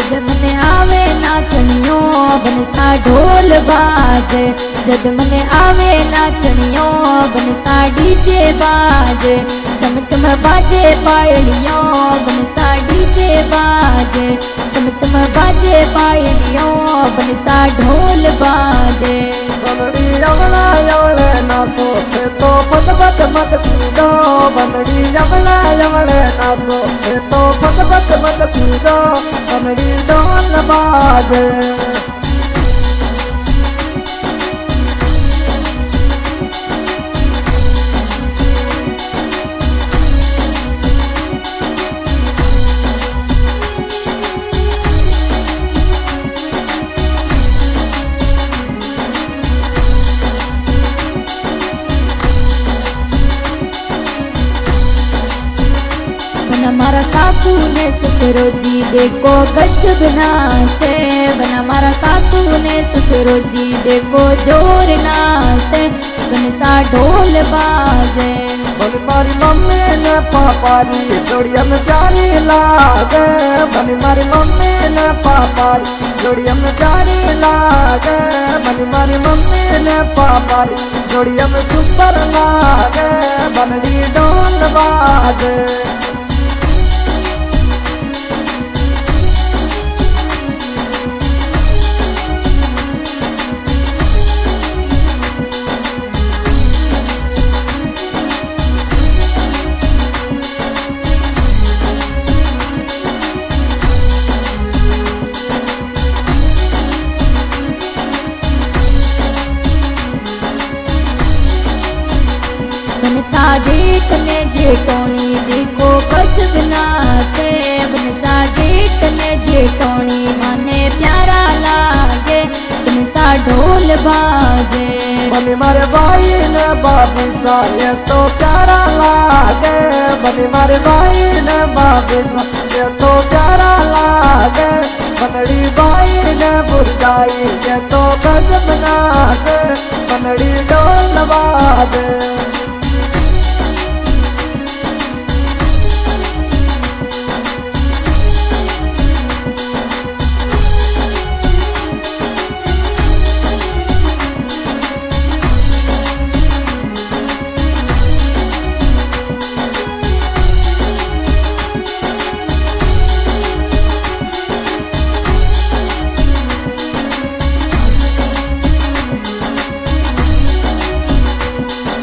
जद मने आवे नाचनियों बनता ढोल बाजे, जद मने आवे नाचनियों बनता डीजे बाजे, चम चम बाजे पायलियों बनता डीजे बाजे, चम चम बाजे पायलियों बनता ढोल बाजे। बनड़ी यमला यमले नाचो तो पट पट मत कूदो, बनड़ी यमला यमले नाचो तो पट पट मत कूदो, बनड़ी ढोल बाजे। हमारा सासू ने ससुरो जी देखो गजब नाचे, बना हमारा सासू ने ससुरो जी देखो जोर नाचे, बनता ढोल बाजे। बनी मारी मम्मी ने पापारी जोड़िया में प्यारी लागे, बनी मारी मम्मी ने पापारी जोड़िया में प्यारी लागे, बनी मारी मम्मी ने पापारी जोड़िया में सुपर लागे, बनड़ी ढोल बाजे। जेठ ने जेठोनी देखो गजब नाचे, बनता जेठ ने जेठोनी माने प्यारा लागे, बनता ढोल बाजे। बनी मारे भाई ने बाबी सा ये तो प्यारा लागे, बनी मारे भाई ने बाबी सा ये तो प्यारा लागे, बनड़ी भाई ने बुरजाई ये तो गजब नाचे, बनड़ी ढोल बाजे।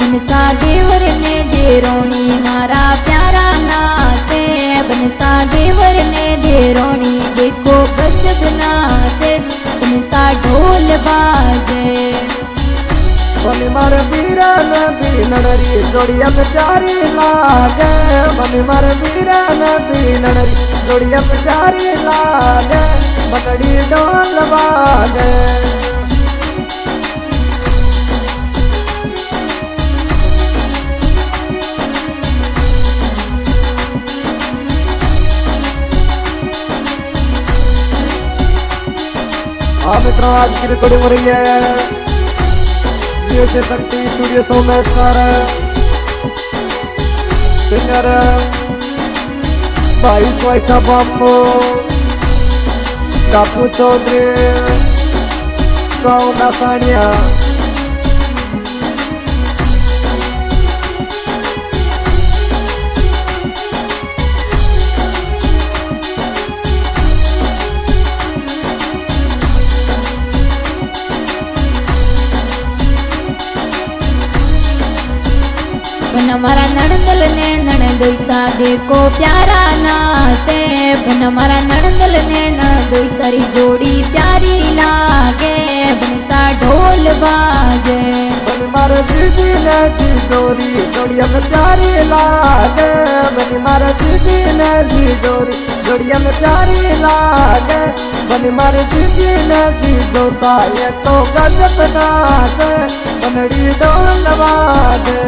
बनता देवर ने देरोनी मारा प्यारा नाचे, बनता देवर ने देरोनी देखो गजब नाचे, बनता ढोल बाजे। बनी मारे बीरा ने बीनड़ी जोड़िया में प्यारी लागे, बनी मारे बीरा ने बीनड़ी जोड़िया में प्यारी लागे, बनड़ी ढोल बाजे। मित्रों आज की रिकॉर्डिंग हो रही है शक्ति स्टूडियो सोमेश्वर, सिंगर भाई स्वाइसा बम्बो, टापू चौधरी, गाँव नासानिया। हमारा नड़दल ने नड़दोईता देखो प्यारा नाचे, हमारा नड़दल ने नड़दोईतारी जोड़ी प्यारी लागे, बनता ढोल बाजे। बनी मारे दीदी ने जी जोड़ी जोड़िया में प्यारी लागे, बनी मारे दीदी ने जी जोड़ी जोड़िया में प्यारी लागे, बनी मारे दीदी ने जी जोता ये तो गजब नाचे, बनड़ी ढोल बाजे।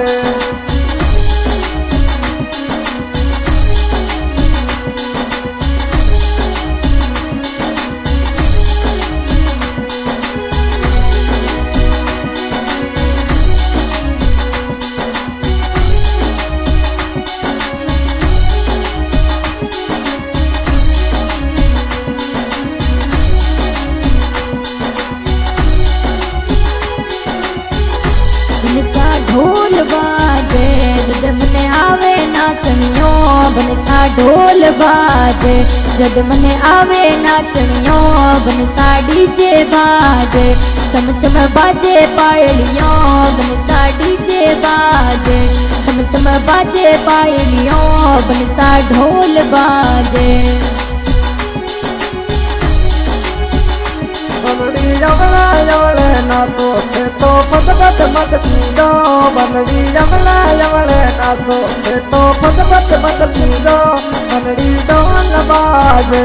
बनता ढोल बाजे जद मने आवे नाचनियो बनता डीजे बाजे चम चम बाजे पायलियों बनता डीजे बाजे चम चम बाजे पायलियों बनता ढोल बाजे बनड़ी यमला यमले नाचो तो पद पद मत पीरो बनड़ी यमला यमले नाचो तो पद पद मत पीरो बनड़ी ढोल बाजे